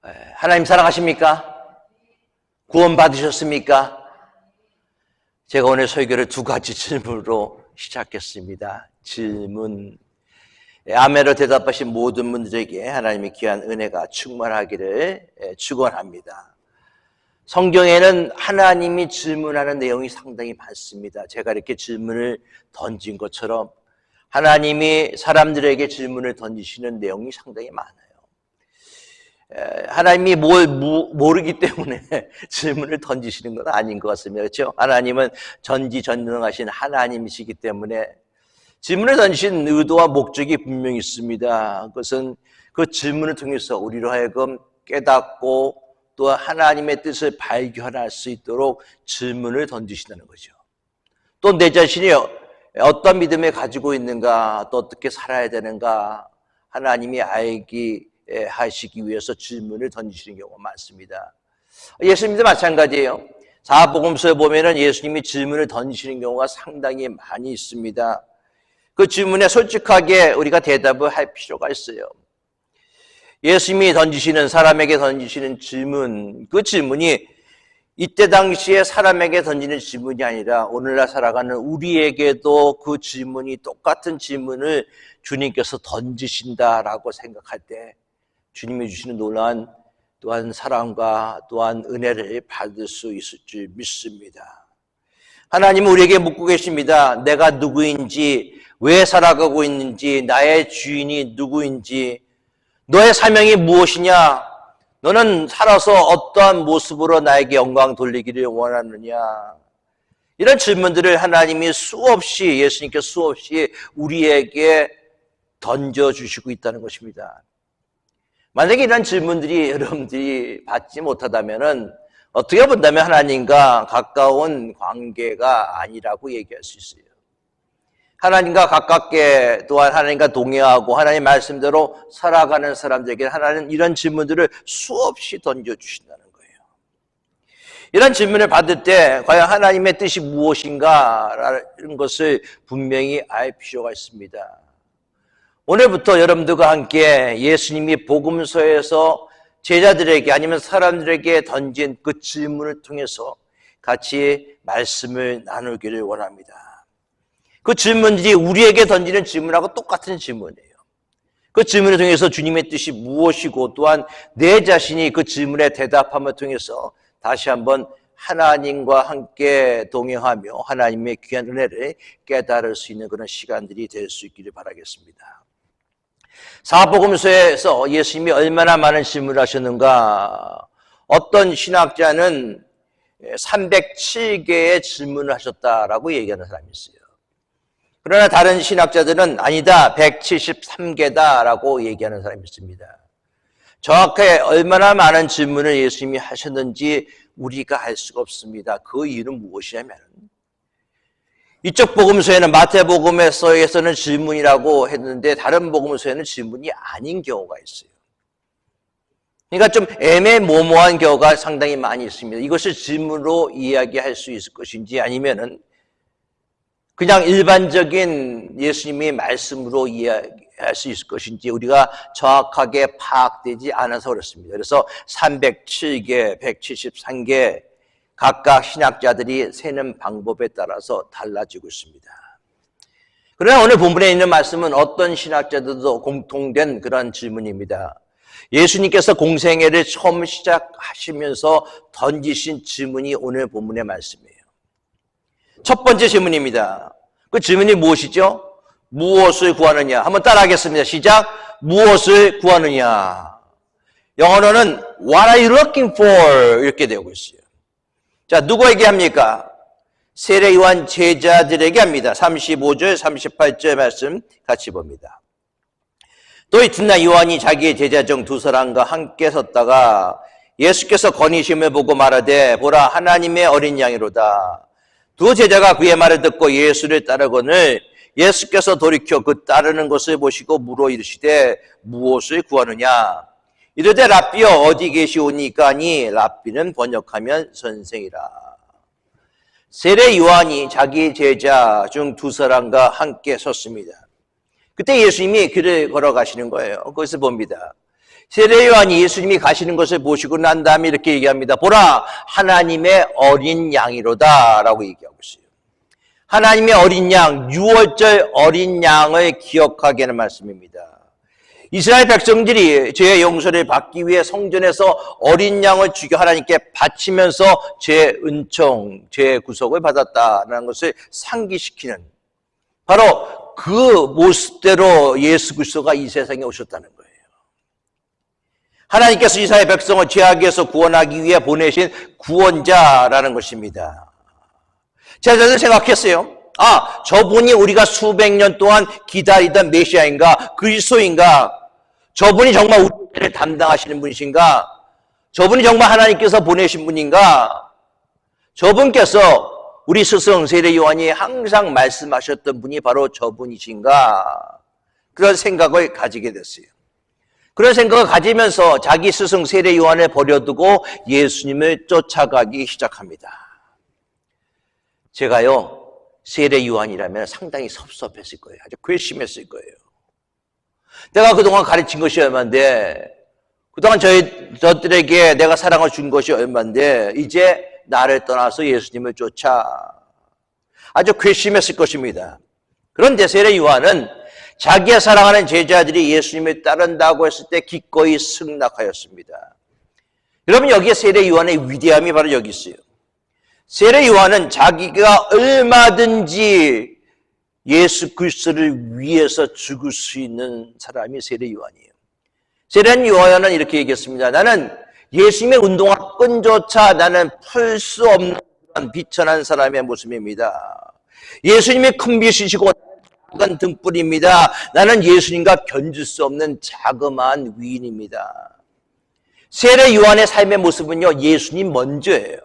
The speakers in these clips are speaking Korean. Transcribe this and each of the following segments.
하나님 사랑하십니까? 구원 받으셨습니까? 제가 오늘 설교를 두 가지 질문으로 시작했습니다. 질문. 아멘으로 대답하신 모든 분들에게 하나님의 귀한 은혜가 충만하기를 축원합니다. 성경에는 하나님이 질문하는 내용이 상당히 많습니다. 제가 이렇게 질문을 던진 것처럼 하나님이 사람들에게 질문을 던지시는 내용이 상당히 많아요. 하나님이 뭘 모르기 때문에 질문을 던지시는 건 아닌 것 같습니다. 그렇죠? 하나님은 전지전능하신 하나님이시기 때문에 질문을 던지신 의도와 목적이 분명히 있습니다. 그것은 그 질문을 통해서 우리로 하여금 깨닫고 또 하나님의 뜻을 발견할 수 있도록 질문을 던지신다는 거죠. 또 내 자신이 어떤 믿음을 가지고 있는가, 또 어떻게 살아야 되는가 하나님이 알기 하시기 위해서 질문을 던지시는 경우가 많습니다. 예수님도 마찬가지예요. 사복음서에 보면은 예수님이 질문을 던지시는 경우가 상당히 많이 있습니다. 그 질문에 솔직하게 우리가 대답을 할 필요가 있어요. 예수님이 사람에게 던지시는 질문, 그 질문이 이때 당시에 사람에게 던지는 질문이 아니라 오늘날 살아가는 우리에게도 그 질문이 똑같은 질문을 주님께서 던지신다라고 생각할 때 주님이 주시는 놀라운 또한 사랑과 또한 은혜를 받을 수 있을 줄 믿습니다. 하나님은 우리에게 묻고 계십니다. 내가 누구인지, 왜 살아가고 있는지, 나의 주인이 누구인지, 너의 사명이 무엇이냐, 너는 살아서 어떠한 모습으로 나에게 영광 돌리기를 원하느냐. 이런 질문들을 하나님이 예수님께서 수없이 우리에게 던져주시고 있다는 것입니다. 만약에 이런 질문들이 여러분들이 받지 못하다면은 어떻게 본다면 하나님과 가까운 관계가 아니라고 얘기할 수 있어요. 하나님과 가깝게 또한 하나님과 동행하고 하나님 말씀대로 살아가는 사람들에게 하나님은 이런 질문들을 수없이 던져주신다는 거예요. 이런 질문을 받을 때 과연 하나님의 뜻이 무엇인가라는 것을 분명히 알 필요가 있습니다. 오늘부터 여러분들과 함께 예수님이 복음서에서 제자들에게 아니면 사람들에게 던진 그 질문을 통해서 같이 말씀을 나누기를 원합니다. 그 질문들이 우리에게 던지는 질문하고 똑같은 질문이에요. 그 질문을 통해서 주님의 뜻이 무엇이고 또한 내 자신이 그 질문에 대답함을 통해서 다시 한번 하나님과 함께 동행하며 하나님의 귀한 은혜를 깨달을 수 있는 그런 시간들이 될 수 있기를 바라겠습니다. 사복음서에서 예수님이 얼마나 많은 질문을 하셨는가. 어떤 신학자는 307개의 질문을 하셨다라고 얘기하는 사람이 있어요. 그러나 다른 신학자들은 아니다, 173개다라고 얘기하는 사람이 있습니다. 정확하게 얼마나 많은 질문을 예수님이 하셨는지 우리가 알 수가 없습니다. 그 이유는 무엇이냐면 이쪽 복음서에는 마태복음에서는 질문이라고 했는데 다른 복음서에는 질문이 아닌 경우가 있어요. 그러니까 좀 애매모호한 경우가 상당히 많이 있습니다. 이것을 질문으로 이야기할 수 있을 것인지 아니면은 그냥 일반적인 예수님의 말씀으로 이해할 수 있을 것인지 우리가 정확하게 파악되지 않아서 그렇습니다. 그래서 307개, 173개 각각 신학자들이 세는 방법에 따라서 달라지고 있습니다. 그러나 오늘 본문에 있는 말씀은 어떤 신학자들도 공통된 그런 질문입니다. 예수님께서 공생애를 처음 시작하시면서 던지신 질문이 오늘 본문의 말씀이에요. 첫 번째 질문입니다. 그 질문이 무엇이죠? 무엇을 구하느냐? 한번 따라하겠습니다. 시작. 무엇을 구하느냐? 영어로는 What are you looking for? 이렇게 되고 있어요. 자, 누구에게 합니까? 세례 요한 제자들에게 합니다. 35절, 38절 말씀 같이 봅니다. 또 이튿날 요한이 자기의 제자 중 두 사람과 함께 섰다가 예수께서 거니심을 보고 말하되 보라 하나님의 어린 양이로다. 두 제자가 그의 말을 듣고 예수를 따르거늘 예수께서 돌이켜 그 따르는 것을 보시고 물어 이르시되 무엇을 구하느냐? 이르되 랍비여 어디 계시오니까 하니 랍비는 번역하면 선생이라. 세례 요한이 자기 제자 중 두 사람과 함께 섰습니다. 그때 예수님이 길을 걸어가시는 거예요. 거기서 봅니다. 세례 요한이 예수님이 가시는 것을 보시고 난 다음에 이렇게 얘기합니다. 보라, 하나님의 어린 양이로다 라고 얘기하고 있어요. 하나님의 어린 양, 유월절 어린 양을 기억하게 하는 말씀입니다. 이스라엘 백성들이 죄의 용서를 받기 위해 성전에서 어린 양을 죽여 하나님께 바치면서 죄 은총, 죄 구속을 받았다는 것을 상기시키는 바로 그 모습대로 예수 그리스도가 이 세상에 오셨다는 거예요. 하나님께서 이스라엘 백성을 죄악에서 구원하기 위해 보내신 구원자라는 것입니다. 제자들은 생각했어요. 아, 저분이 우리가 수백 년 동안 기다리던 메시아인가? 그리스도인가? 저분이 정말 우리를 담당하시는 분이신가? 저분이 정말 하나님께서 보내신 분인가? 저분께서 우리 스승 세례 요한이 항상 말씀하셨던 분이 바로 저분이신가? 그런 생각을 가지게 됐어요. 그런 생각을 가지면서 자기 스승 세례 요한을 버려두고 예수님을 쫓아가기 시작합니다. 제가요, 세례 요한이라면 상당히 섭섭했을 거예요. 아주 괘씸했을 거예요. 내가 그동안 가르친 것이 얼만데, 그동안 저들에게 내가 사랑을 준 것이 얼만데, 이제 나를 떠나서 예수님을 쫓아. 아주 괘씸했을 것입니다. 그런데 세례 요한은 자기의 사랑하는 제자들이 예수님을 따른다고 했을 때 기꺼이 승낙하였습니다. 여러분, 여기에 세례 요한의 위대함이 바로 여기 있어요. 세례 요한은 자기가 얼마든지 예수 그리스도를 위해서 죽을 수 있는 사람이 세례 요한이에요. 세례 요한은 이렇게 얘기했습니다. 나는 예수님의 운동화 끈조차 나는 풀 수 없는 비천한 사람의 모습입니다. 예수님의 큰 빛이시고 작은 등불입니다. 나는 예수님과 견줄 수 없는 자그마한 위인입니다. 세례 요한의 삶의 모습은요, 예수님 먼저예요.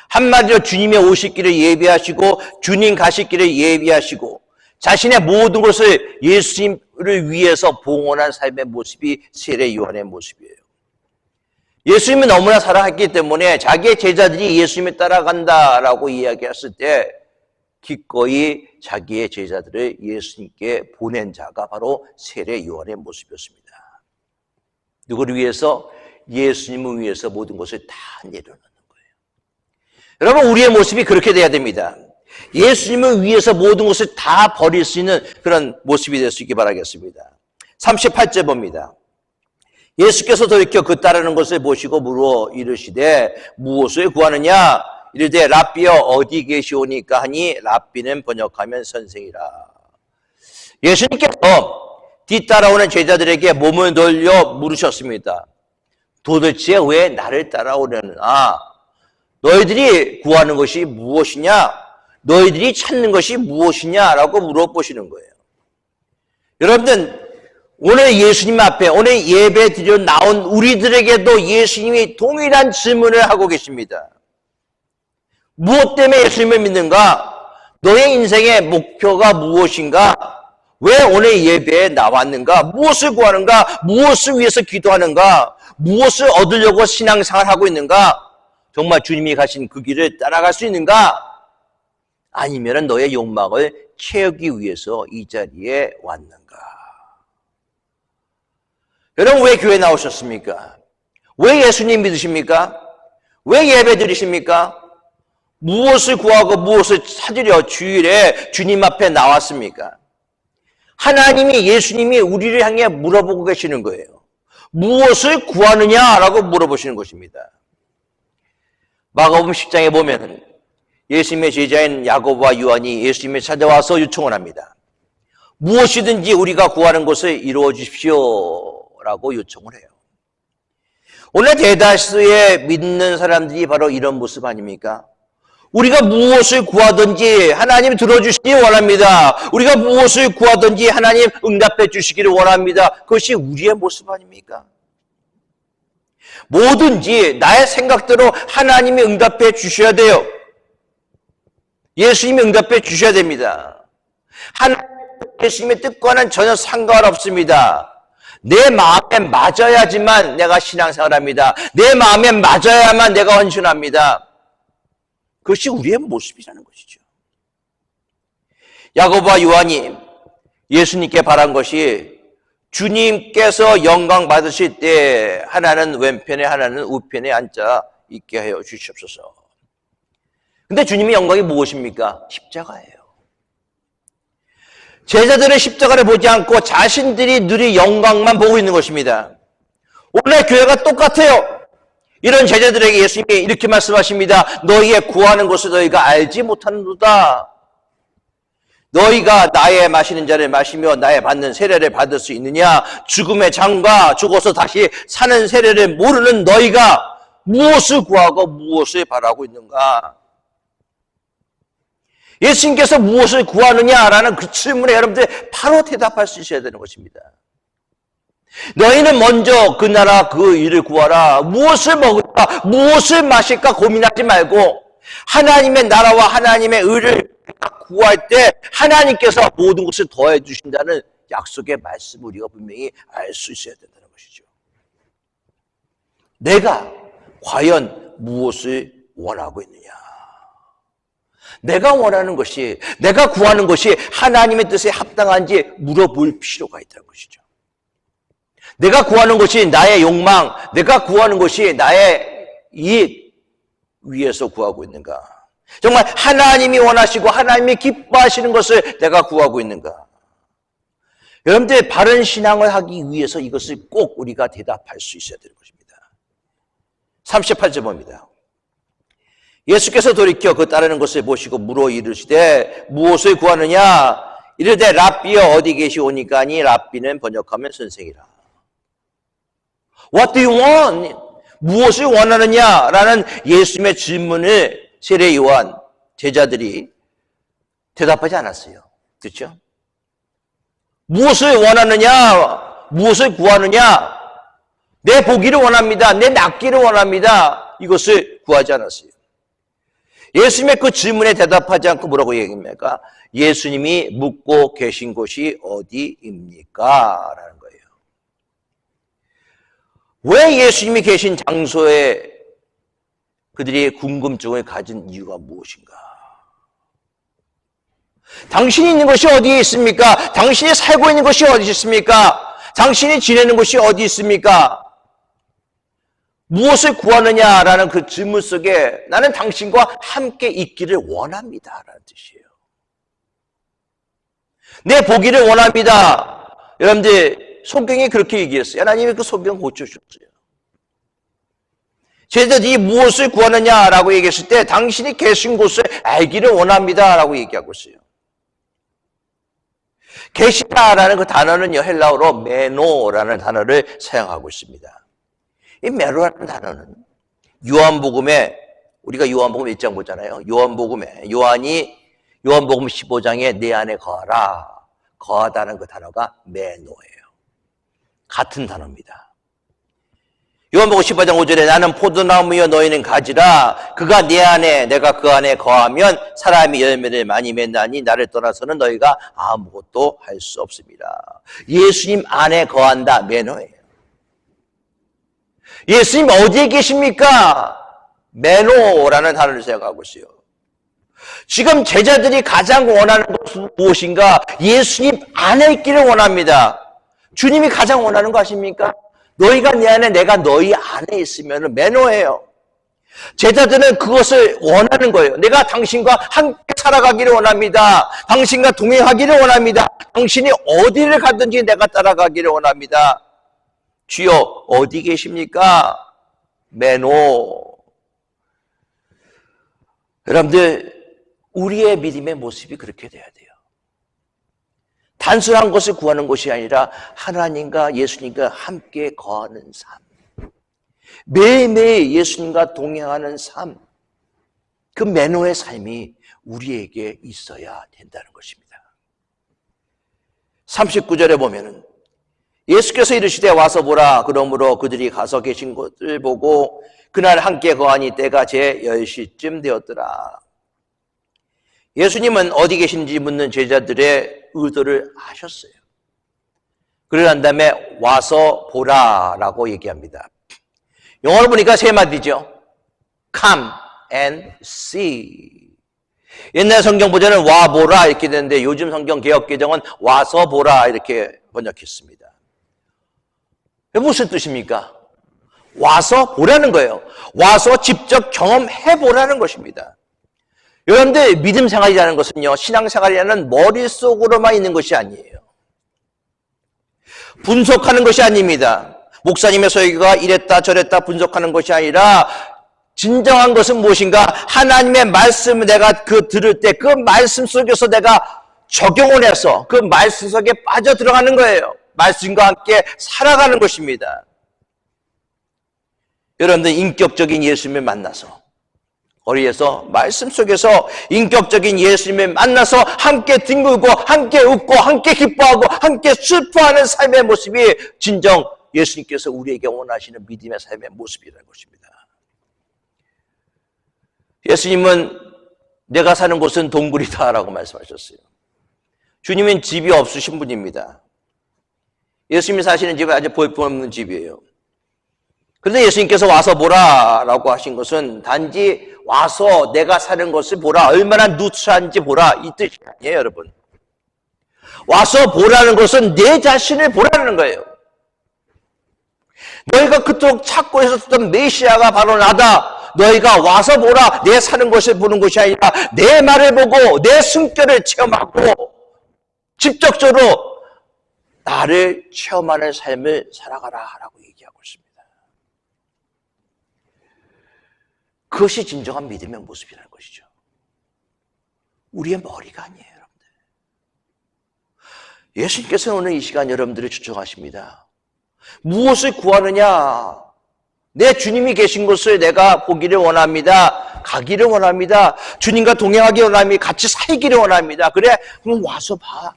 한마디로 주님의 오실 길을 예비하시고 주님 가실 길을 예비하시고 자신의 모든 것을 예수님을 위해서 봉헌한 삶의 모습이 세례 요한의 모습이에요. 예수님을 너무나 사랑했기 때문에 자기의 제자들이 예수님을 따라간다라고 이야기했을 때 기꺼이 자기의 제자들을 예수님께 보낸 자가 바로 세례 요한의 모습이었습니다. 누구를 위해서? 예수님을 위해서 모든 것을 다 내려놓는 거예요. 여러분, 우리의 모습이 그렇게 돼야 됩니다. 예수님을 위해서 모든 것을 다 버릴 수 있는 그런 모습이 될 수 있기 바라겠습니다. 38절 봅니다. 예수께서 돌이켜 그 따르는 것을 보시고 물어 이르시되 무엇을 구하느냐? 이르되 랍비여 어디 계시오니까 하니 랍비는 번역하면 선생이라. 예수님께서 뒤따라오는 제자들에게 몸을 돌려 물으셨습니다. 도대체 왜 나를 따라오려나? 너희들이 구하는 것이 무엇이냐? 너희들이 찾는 것이 무엇이냐라고 물어보시는 거예요. 여러분들, 오늘 예수님 앞에 오늘 예배 드려 나온 우리들에게도 예수님이 동일한 질문을 하고 계십니다. 무엇 때문에 예수님을 믿는가? 너의 인생의 목표가 무엇인가? 왜 오늘 예배에 나왔는가? 무엇을 구하는가? 무엇을 위해서 기도하는가? 무엇을 얻으려고 신앙생활을 하고 있는가? 정말 주님이 가신 그 길을 따라갈 수 있는가? 아니면 너의 욕망을 채우기 위해서 이 자리에 왔는가? 여러분, 왜 교회 나오셨습니까? 왜 예수님 믿으십니까? 왜 예배 드리십니까? 무엇을 구하고 무엇을 찾으려 주일에 주님 앞에 나왔습니까? 하나님이, 예수님이 우리를 향해 물어보고 계시는 거예요. 무엇을 구하느냐라고 물어보시는 것입니다. 마가복음 10장에 보면 예수님의 제자인 야고보와 요한이 예수님을 찾아와서 요청을 합니다. 무엇이든지 우리가 구하는 것을 이루어 주십시오 라고 요청을 해요. 오늘 대다수의 믿는 사람들이 바로 이런 모습 아닙니까? 우리가 무엇을 구하든지 하나님 들어주시기 원합니다. 우리가 무엇을 구하든지 하나님 응답해 주시기를 원합니다. 그것이 우리의 모습 아닙니까? 뭐든지 나의 생각대로 하나님이 응답해 주셔야 돼요. 예수님이 응답해 주셔야 됩니다. 하나님, 예수님의 뜻과는 전혀 상관없습니다. 내 마음에 맞아야지만 내가 신앙생활합니다. 내 마음에 맞아야만 내가 헌신합니다. 그것이 우리의 모습이라는 것이죠. 야고보와 요한이 예수님께 바란 것이 주님께서 영광 받으실 때 하나는 왼편에 하나는 우편에 앉아 있게 하여 주시옵소서. 근데 주님의 영광이 무엇입니까? 십자가예요. 제자들은 십자가를 보지 않고 자신들이 누릴 영광만 보고 있는 것입니다. 오늘 교회가 똑같아요. 이런 제자들에게 예수님이 이렇게 말씀하십니다. 너희의 구하는 것을 너희가 알지 못하는도다. 너희가 나의 마시는 자를 마시며 나의 받는 세례를 받을 수 있느냐? 죽음의 장과 죽어서 다시 사는 세례를 모르는 너희가 무엇을 구하고 무엇을 바라고 있는가? 예수님께서 무엇을 구하느냐라는 그 질문에 여러분들 바로 대답할 수 있어야 되는 것입니다. 너희는 먼저 그 나라 그 일을 구하라. 무엇을 먹을까 무엇을 마실까 고민하지 말고 하나님의 나라와 하나님의 의를 구할 때 하나님께서 모든 것을 더해 주신다는 약속의 말씀을 우리가 분명히 알 수 있어야 된다는 것이죠. 내가 과연 무엇을 원하고 있느냐? 내가 원하는 것이, 내가 구하는 것이 하나님의 뜻에 합당한지 물어볼 필요가 있다는 것이죠. 내가 구하는 것이 나의 욕망, 내가 구하는 것이 나의 이익 위해서 구하고 있는가? 정말 하나님이 원하시고 하나님이 기뻐하시는 것을 내가 구하고 있는가? 여러분들 바른 신앙을 하기 위해서 이것을 꼭 우리가 대답할 수 있어야 되는 것입니다. 38절 봅니다. 예수께서 돌이켜 그 따르는 것을 보시고 물어 이르시되 무엇을 구하느냐? 이르되 랍비여 어디 계시오니까 하니 랍비는 번역하면 선생이라. What do you want? 무엇을 원하느냐라는 예수님의 질문을 세례 요한 제자들이 대답하지 않았어요. 그렇죠? 무엇을 원하느냐? 무엇을 구하느냐? 내 보기를 원합니다. 내 낫기를 원합니다. 이것을 구하지 않았어요. 예수님의 그 질문에 대답하지 않고 뭐라고 얘기합니까? 예수님이 묵고 계신 곳이 어디입니까? 라는 거예요. 왜 예수님이 계신 장소에 그들이 궁금증을 가진 이유가 무엇인가? 당신이 있는 것이 어디에 있습니까? 당신이 살고 있는 것이 어디 있습니까? 당신이 지내는 곳이 어디 있습니까? 무엇을 구하느냐라는 그 질문 속에 나는 당신과 함께 있기를 원합니다 라는 뜻이에요. 내 보기를 원합니다. 여러분들 성경이 그렇게 얘기했어요. 하나님이 그 성경 고쳐주셨어요. 제자들이 무엇을 구하느냐라고 얘기했을 때 당신이 계신 곳을 알기를 원합니다 라고 얘기하고 있어요. 계시다라는 그 단어는요 헬라어로 메노라는 단어를 사용하고 있습니다. 이 메노라는 단어는 요한복음에 우리가 요한복음 1장 보잖아요. 요한복음에 요한복음 15장에 내 안에 거하라. 거하다는 그 단어가 메노예요. 같은 단어입니다. 요한복음 15장 5절에 나는 포도나무여 너희는 가지라. 그가 내 안에 내가 그 안에 거하면 사람이 열매를 많이 맺나니 나를 떠나서는 너희가 아무것도 할 수 없습니다. 예수님 안에 거한다. 메노예요. 예수님 어디에 계십니까? 메노라는 단어를 사용하고 있어요. 지금 제자들이 가장 원하는 것은 무엇인가? 예수님 안에 있기를 원합니다. 주님이 가장 원하는 거 아십니까? 너희가 내 안에 내가 너희 안에 있으면 메노예요. 제자들은 그것을 원하는 거예요. 내가 당신과 함께 살아가기를 원합니다. 당신과 동행하기를 원합니다. 당신이 어디를 가든지 내가 따라가기를 원합니다. 주여 어디 계십니까? 메노. 여러분들 우리의 믿음의 모습이 그렇게 돼야 돼요. 단순한 것을 구하는 것이 아니라 하나님과 예수님과 함께 거하는 삶. 매일매일 예수님과 동행하는 삶. 그 메노의 삶이 우리에게 있어야 된다는 것입니다. 39절에 보면은 예수께서 이르시되 와서 보라. 그러므로 그들이 가서 계신 곳을 보고 그날 함께 거하니 때가 제 10시쯤 되었더라. 예수님은 어디 계신지 묻는 제자들의 의도를 아셨어요. 그러고 난 다음에 와서 보라라고 얘기합니다. 영어로 보니까 세 마디죠. Come and see. 옛날 성경 버전은 와 보라 이렇게 되는데 요즘 성경 개역 개정은 와서 보라 이렇게 번역했습니다. 무슨 뜻입니까? 와서 보라는 거예요. 와서 직접 경험해 보라는 것입니다. 여러분들 믿음 생활이라는 것은요, 신앙 생활이라는 머릿속으로만 있는 것이 아니에요. 분석하는 것이 아닙니다. 목사님의 설교가 이랬다 저랬다 분석하는 것이 아니라 진정한 것은 무엇인가? 하나님의 말씀을 내가 들을 때 그 말씀 속에서 내가 적용을 해서 그 말씀 속에 빠져 들어가는 거예요. 말씀과 함께 살아가는 것입니다. 여러분들 인격적인 예수님을 만나서 거리에서 말씀 속에서 인격적인 예수님을 만나서 함께 뒹굴고 함께 웃고 함께 기뻐하고 함께 슬퍼하는 삶의 모습이 진정 예수님께서 우리에게 원하시는 믿음의 삶의 모습이라는 것입니다. 예수님은 내가 사는 곳은 동굴이다라고 말씀하셨어요. 주님은 집이 없으신 분입니다. 예수님이 사시는 집은 아주 볼품없는 집이에요. 그런데 예수님께서 와서 보라라고 하신 것은 단지 와서 내가 사는 것을 보라, 얼마나 누추한지 보라, 이 뜻이 아니에요, 여러분. 와서 보라는 것은 내 자신을 보라는 거예요. 너희가 그토록 찾고 있었던 메시아가 바로 나다. 너희가 와서 보라, 내 사는 것을 보는 것이 아니라 내 말을 보고 내 숨결을 체험하고 직접적으로 나를 체험하는 삶을 살아가라 라고 얘기하고 있습니다. 그것이 진정한 믿음의 모습이라는 것이죠. 우리의 머리가 아니에요, 여러분들. 예수님께서는 오늘 이 시간 여러분들을 초청하십니다. 무엇을 구하느냐? 내 주님이 계신 곳을 내가 보기를 원합니다. 가기를 원합니다. 주님과 동행하기를 원합니다. 같이 살기를 원합니다. 그래, 그럼 와서 봐.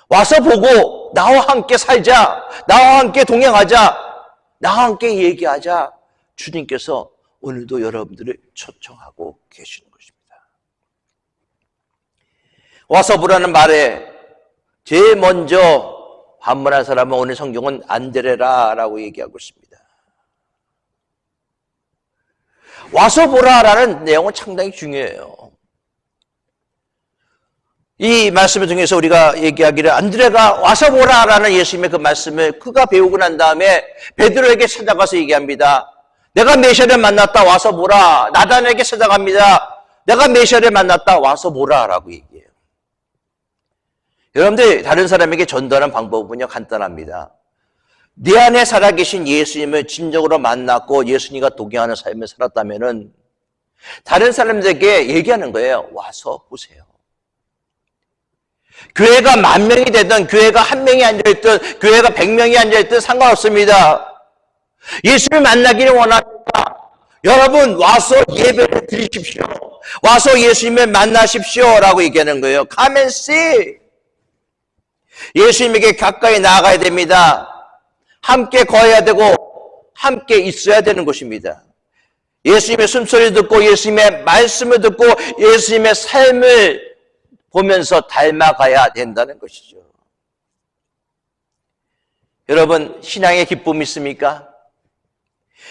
와서 보고 나와 함께 살자. 나와 함께 동행하자. 나와 함께 얘기하자. 주님께서 오늘도 여러분들을 초청하고 계시는 것입니다. 와서 보라는 말에 제일 먼저 반문한 사람은 오늘 성경은 안드레라라고 얘기하고 있습니다. 와서 보라라는 내용은 상당히 중요해요. 이 말씀을 통해서 우리가 얘기하기를 안드레가 와서 보라라는 예수님의 그 말씀을 그가 배우고 난 다음에 베드로에게 찾아가서 얘기합니다. 내가 메시아를 만났다, 와서 보라. 나단에게 찾아갑니다. 내가 메시아를 만났다, 와서 보라라고 얘기해요. 여러분들 다른 사람에게 전도하는 방법은요 간단합니다. 내 안에 살아계신 예수님을 진정으로 만났고 예수님과 동행하는 삶을 살았다면은 다른 사람들에게 얘기하는 거예요. 와서 보세요. 교회가 10,000명이 되든 교회가 1명이 앉아있든 교회가 100명이 앉아있든 상관없습니다. 예수를 만나기를 원합니다. 여러분 와서 예배를 드리십시오. 와서 예수님을 만나십시오 라고 얘기하는 거예요. Come and see. 예수님에게 가까이 나아가야 됩니다. 함께 거해야 되고 함께 있어야 되는 것입니다. 예수님의 숨소리를 듣고 예수님의 말씀을 듣고 예수님의 삶을 보면서 닮아가야 된다는 것이죠. 여러분 신앙의 기쁨이 있습니까?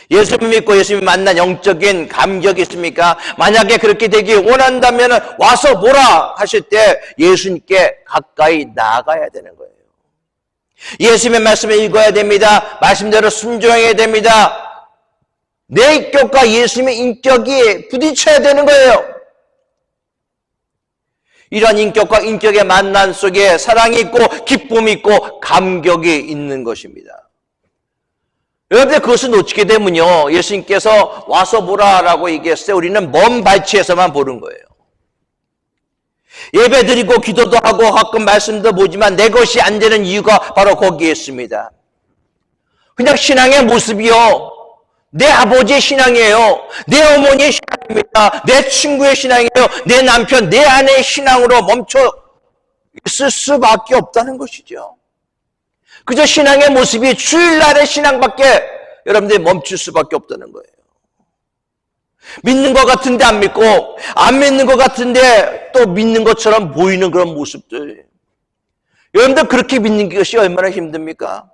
예수님 믿고 예수님 만난 영적인 감격이 있습니까? 만약에 그렇게 되기 원한다면 와서 보라 하실 때 예수님께 가까이 나아가야 되는 거예요. 예수님의 말씀을 읽어야 됩니다. 말씀대로 순종해야 됩니다. 내 인격과 예수님의 인격이 부딪혀야 되는 거예요. 이러한 인격과 인격의 만남 속에 사랑이 있고 기쁨이 있고 감격이 있는 것입니다. 여러분들 그것을 놓치게 되면요 예수님께서 와서 보라라고 얘기했을 때 우리는 먼 발치에서만 보는 거예요. 예배드리고 기도도 하고 가끔 말씀도 보지만 내 것이 안 되는 이유가 바로 거기에 있습니다. 그냥 신앙의 모습이요 내 아버지의 신앙이에요. 내 어머니의 신앙입니다. 내 친구의 신앙이에요. 내 남편, 내 아내의 신앙으로 멈춰 있을 수밖에 없다는 것이죠. 그저 신앙의 모습이 주일날의 신앙밖에 여러분들이 멈출 수밖에 없다는 거예요. 믿는 것 같은데 안 믿고 안 믿는 것 같은데 또 믿는 것처럼 보이는 그런 모습들. 여러분들 그렇게 믿는 것이 얼마나 힘듭니까?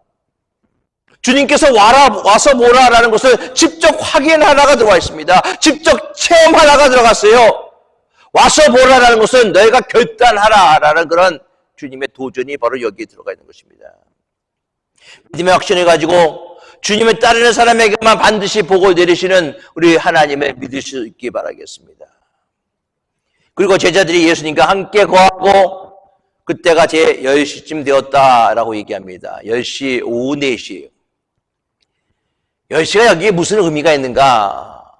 주님께서 와서 보라라는 것을 직접 확인하라가 들어가 있습니다. 직접 체험하라가 들어갔어요. 와서 보라라는 것은 너희가 결단하라라는 그런 주님의 도전이 바로 여기에 들어가 있는 것입니다. 믿음의 확신을 가지고 주님을 따르는 사람에게만 반드시 복을 내리시는 우리 하나님을 믿을 수 있기 바라겠습니다. 그리고 제자들이 예수님과 함께 거하고 그때가 제 10시쯤 되었다라고 얘기합니다. 10시, 오후 4시. 10시가 여기에 무슨 의미가 있는가?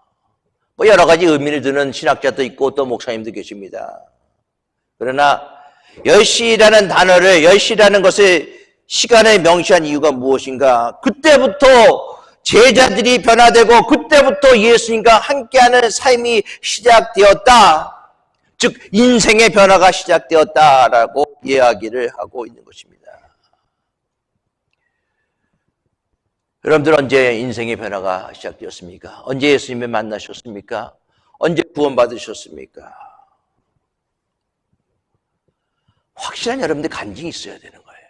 뭐 여러 가지 의미를 두는 신학자도 있고 또 목사님도 계십니다. 그러나 10시라는 단어를, 10시라는 것을 시간을 명시한 이유가 무엇인가? 그때부터 제자들이 변화되고 그때부터 예수님과 함께하는 삶이 시작되었다. 즉 인생의 변화가 시작되었다라고 이야기를 하고 있는 것입니다. 여러분들 언제 인생의 변화가 시작되었습니까? 언제 예수님을 만나셨습니까? 언제 구원받으셨습니까? 확실한 여러분들 간증이 있어야 되는 거예요.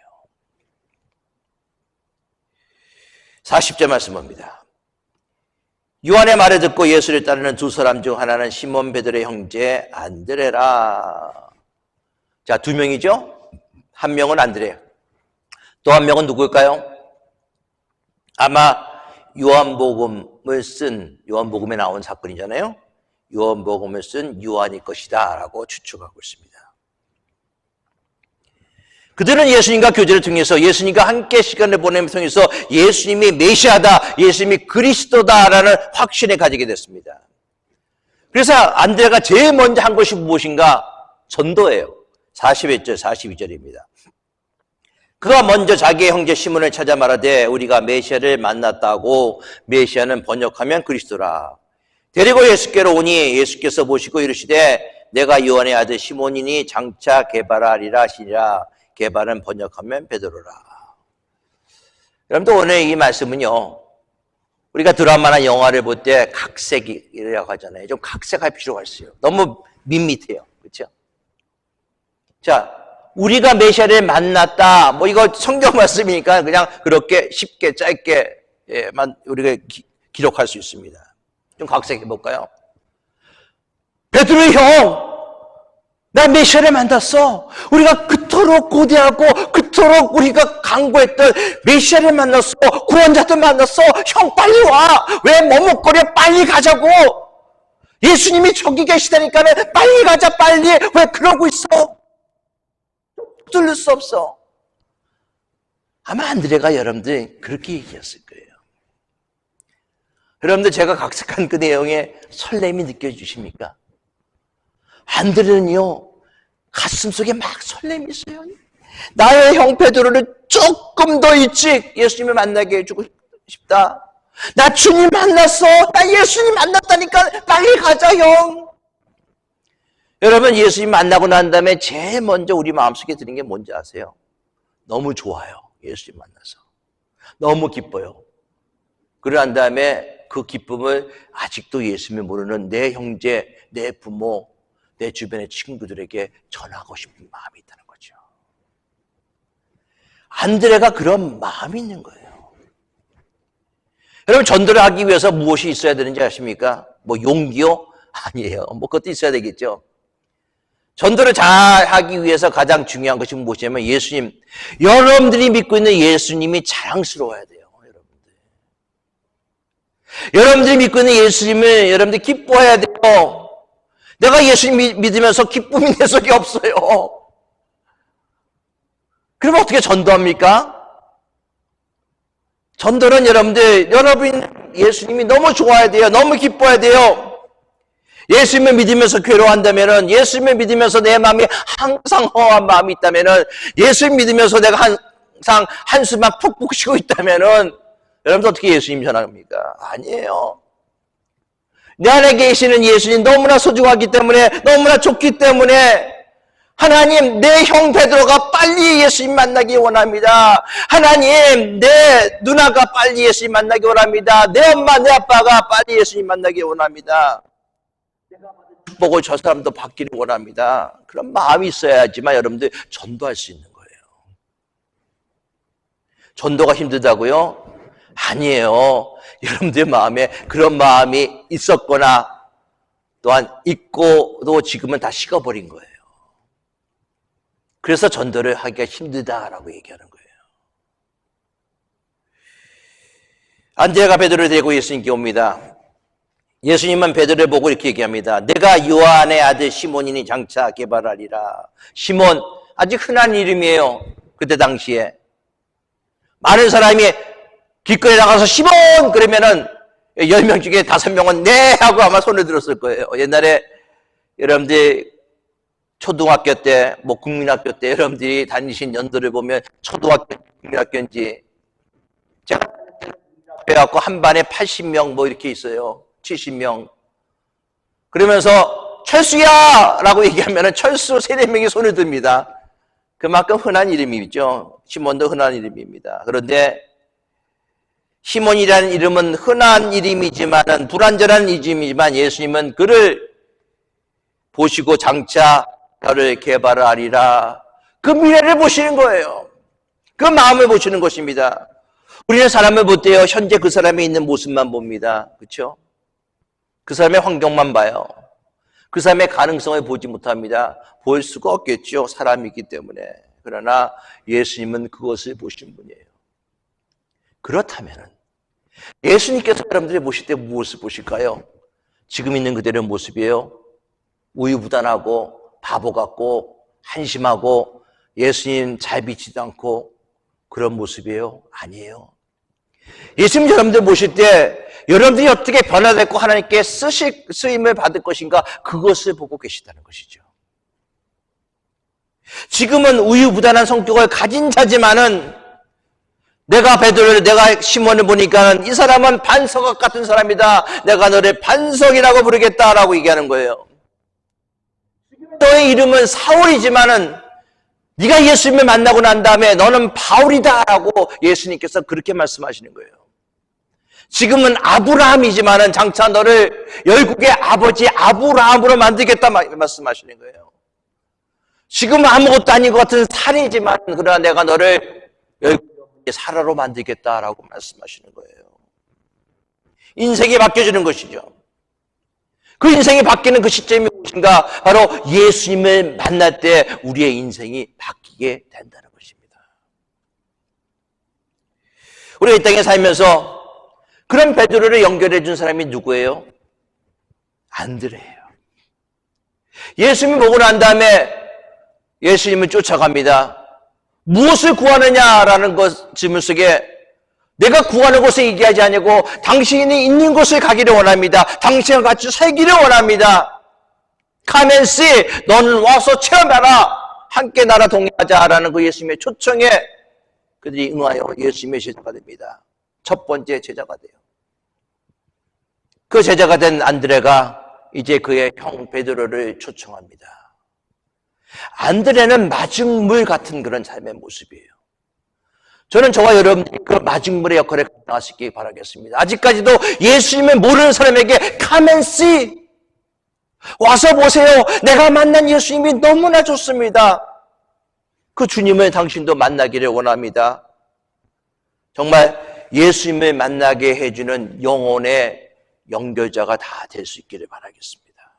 40절 말씀 봅니다. 요한의 말을 듣고 예수를 따르는 두 사람 중 하나는 시몬 베드로의 형제 안드레라. 자, 두 명이죠? 한 명은 안드레. 또 한 명은 누구일까요? 아마 요한복음을 쓴, 요한복음에 나온 사건이잖아요. 요한복음을 쓴 요한일 것이다 라고 추측하고 있습니다. 그들은 예수님과 교제를 통해서 예수님과 함께 시간을 보내면서 통해서 예수님이 메시아다, 예수님이 그리스도다라는 확신을 가지게 됐습니다. 그래서 안드레가 제일 먼저 한 것이 무엇인가? 전도예요. 41절, 42절입니다. 그가 먼저 자기의 형제 시몬을 찾아 말하되 우리가 메시아를 만났다고. 메시아는 번역하면 그리스도라. 데리고 예수께로 오니 예수께서 보시고 이르시되 내가 요한의 아들 시몬이니 장차 게바라리라 하시니라. 게바는 번역하면 베드로라. 여러분들 오늘 이 말씀은요, 우리가 드라마나 영화를 볼 때 각색이라고 하잖아요. 좀 각색할 필요가 있어요. 너무 밋밋해요. 그렇죠? 자, 우리가 메시아를 만났다. 뭐 이거 성경 말씀이니까 그냥 그렇게 쉽게 짧게만 우리가 기록할 수 있습니다. 좀 각색해 볼까요? 베드로 형, 나 메시아를 만났어. 우리가 그토록 고대하고 그토록 우리가 강구했던 메시아를 만났어. 구원자도 만났어. 형 빨리 와. 왜 머뭇거려? 빨리 가자고. 예수님이 저기 계시다니까는 빨리 가자 빨리. 왜 그러고 있어? 뚫을 수 없어. 아마 안드레가 여러분들 그렇게 얘기했을 거예요. 여러분들 제가 각색한 그 내용에 설렘이 느껴지십니까? 안드레는요, 가슴속에 막 설렘이 있어요. 나의 형 베드로를 조금 더 일찍 예수님을 만나게 해주고 싶다. 나 주님 만났어. 나 예수님 만났다니까 빨리 가자 형. 여러분 예수님 만나고 난 다음에 제일 먼저 우리 마음속에 드는 게 뭔지 아세요? 너무 좋아요. 예수님 만나서. 너무 기뻐요. 그러고 난 다음에 그 기쁨을 아직도 예수님을 모르는 내 형제, 내 부모, 내 주변의 친구들에게 전하고 싶은 마음이 있다는 거죠. 안드레가 그런 마음이 있는 거예요. 여러분 전도를 하기 위해서 무엇이 있어야 되는지 아십니까? 뭐 용기요? 아니에요. 뭐 그것도 있어야 되겠죠. 전도를 잘 하기 위해서 가장 중요한 것이 무엇이냐면 예수님, 여러분들이 믿고 있는 예수님이 자랑스러워야 돼요. 여러분들이 믿고 있는 예수님을 여러분들이 기뻐해야 돼요. 내가 예수님 믿으면서 기쁨이 내 속에 없어요. 그러면 어떻게 전도합니까? 전도는 여러분 예수님이 너무 좋아야 돼요. 너무 기뻐야 돼요. 예수님을 믿으면서 괴로워한다면은, 예수님을 믿으면서 내 마음이 항상 허한 마음이 있다면은, 예수님 믿으면서 내가 항상 한숨만 푹푹 쉬고 있다면은, 여러분들 어떻게 예수님 전합니까? 아니에요. 내 안에 계시는 예수님 너무나 소중하기 때문에, 너무나 좋기 때문에, 하나님, 내 형 베드로가 빨리 예수님 만나기 원합니다. 하나님, 내 누나가 빨리 예수님 만나기 원합니다. 내 엄마, 내 아빠가 빨리 예수님 만나기 원합니다. 내가 받은 축복을 저 사람도 받기를 원합니다. 그런 마음이 있어야지만 여러분들 전도할 수 있는 거예요. 전도가 힘들다고요? 아니에요. 여러분들 마음에 그런 마음이 있었거나 또한 있고도 지금은 다 식어버린 거예요. 그래서 전도를 하기가 힘들다라고 얘기하는 거예요. 안드레가 베드로를 데리고 예수님께 옵니다. 예수님은 베드로를 보고 이렇게 얘기합니다. 내가 요한의 아들 시몬이니 장차 개발하리라. 시몬, 아주 흔한 이름이에요. 그때 당시에. 많은 사람이 길거리에 나가서 시몬! 그러면은 10명 중에 5명은 네! 하고 아마 손을 들었을 거예요. 옛날에 여러분들 초등학교 때, 국민학교 때 여러분들이 다니신 연도를 보면 초등학교, 국민학교인지 제가 해갖고 한 반에 80명 이렇게 있어요. 70명. 그러면서 철수야! 라고 얘기하면 철수 3-4명이 손을 듭니다. 그만큼 흔한 이름이죠. 시몬도 흔한 이름입니다. 그런데 시몬이라는 이름은 흔한 이름이지만 불완전한 이름이지만 예수님은 그를 보시고 장차 너를 개발하리라. 그 미래를 보시는 거예요. 그 마음을 보시는 것입니다. 우리는 사람을 볼 때요, 현재 그 사람이 있는 모습만 봅니다. 그렇죠? 그 사람의 환경만 봐요. 그 사람의 가능성을 보지 못합니다. 볼 수가 없겠죠. 사람이기 때문에. 그러나 예수님은 그것을 보신 분이에요. 그렇다면 예수님께서 여러분들이 보실 때 무엇을 보실까요? 지금 있는 그대로의 모습이에요. 우유부단하고 바보 같고 한심하고 예수님 잘 비치지도 않고 그런 모습이에요? 아니에요. 예수님 여러분들 보실 때 여러분들이 어떻게 변화됐고 하나님께 쓰임을 받을 것인가 그것을 보고 계시다는 것이죠. 지금은 우유부단한 성격을 가진 자지만은 내가 베드로를 내가 시몬을 보니까 이 사람은 반석학 같은 사람이다. 내가 너를 반석이라고 부르겠다라고 얘기하는 거예요. 너의 이름은 사울이지만은 네가 예수님을 만나고 난 다음에 너는 바울이다라고 예수님께서 그렇게 말씀하시는 거예요. 지금은 아브라함이지만은 장차 너를 열국의 아버지 아브라함으로 만들겠다 말씀하시는 거예요. 지금은 아무것도 아닌 것 같은 살이지만 그러나 내가 너를 열국의 사라로 만들겠다라고 말씀하시는 거예요. 인생이 바뀌어지는 것이죠. 그 인생이 바뀌는 그 시점이 무엇인가? 바로 예수님을 만날 때 우리의 인생이 바뀌게 된다는 것입니다. 우리가 이 땅에 살면서 그런 베드로를 연결해 준 사람이 누구예요? 안드레예요. 예수님을 보고 난 다음에 예수님을 쫓아갑니다. 무엇을 구하느냐라는 질문 속에 내가 구하는 곳에 얘기하지 아니고 당신이 있는 곳을 가기를 원합니다. 당신과 같이 살기를 원합니다. Come and see. 너는 와서 체험해라. 함께 나라 동행하자라는 그 예수님의 초청에 그들이 응하여 예수님의 제자가 됩니다. 첫 번째 제자가 돼요. 그 제자가 된 안드레가 이제 그의 형 베드로를 초청합니다. 안드레는 마중물 같은 그런 삶의 모습이에요. 저는 저와 여러분들이 그 마중물의 역할을 감당하시기 바라겠습니다. 아직까지도 예수님을 모르는 사람에게 Come and see. 와서 보세요. 내가 만난 예수님이 너무나 좋습니다. 그 주님을 당신도 만나기를 원합니다. 정말 예수님을 만나게 해주는 영혼의 연결자가 다 될 수 있기를 바라겠습니다.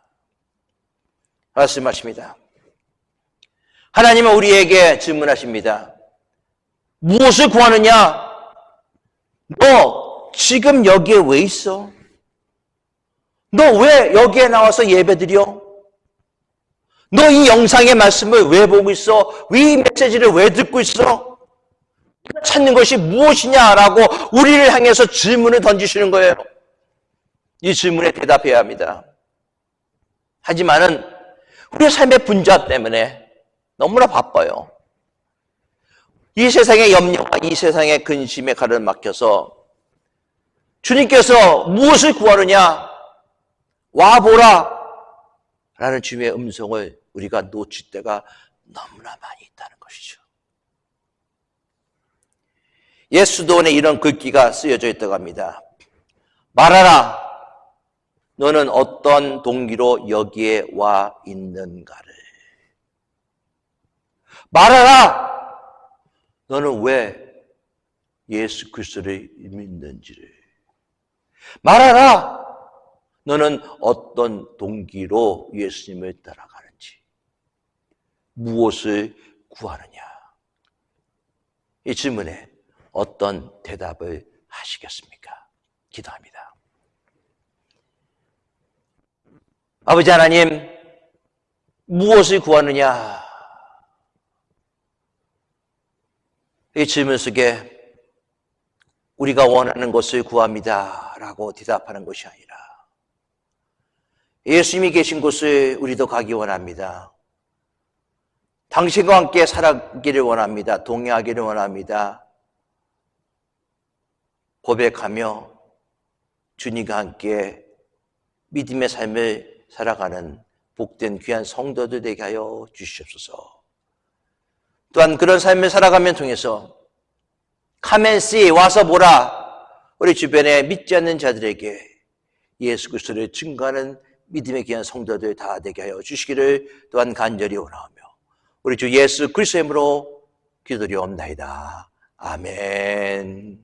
말씀하십니다. 하나님은 우리에게 질문하십니다. 무엇을 구하느냐? 너 지금 여기에 왜 있어? 너 왜 여기에 나와서 예배드려? 너 이 영상의 말씀을 왜 보고 있어? 이 메시지를 왜 듣고 있어? 찾는 것이 무엇이냐라고 우리를 향해서 질문을 던지시는 거예요. 이 질문에 대답해야 합니다. 하지만은 우리의 삶의 분자 때문에 너무나 바빠요. 이 세상의 염려와 이 세상의 근심에 가를 막혀서 주님께서 무엇을 구하느냐? 와보라! 라는 주님의 음성을 우리가 놓칠 때가 너무나 많이 있다는 것이죠. 옛 수도원에 이런 글귀가 쓰여져 있다고 합니다. 말하라! 너는 어떤 동기로 여기에 와 있는가를. 말하라! 너는 왜 예수 그리스도를 믿는지를. 말하라! 너는 어떤 동기로 예수님을 따라가는지. 무엇을 구하느냐. 이 질문에 어떤 대답을 하시겠습니까? 기도합니다. 아버지 하나님, 무엇을 구하느냐? 이 질문 속에 우리가 원하는 것을 구합니다 라고 대답하는 것이 아니라 예수님이 계신 곳을 우리도 가기 원합니다. 당신과 함께 살아가기를 원합니다. 동행하기를 원합니다. 고백하며 주님과 함께 믿음의 삶을 살아가는 복된 귀한 성도들 되게 하여 주시옵소서. 또한 그런 삶을 살아가면 통해서 카멘씨 와서 보라, 우리 주변에 믿지 않는 자들에게 예수 그리스도를 증거하는 믿음의 귀한 성도들 다 되게 하여 주시기를 또한 간절히 원하오며 우리 주 예수 그리스도의 이름으로 기도드리옵나이다. 아멘.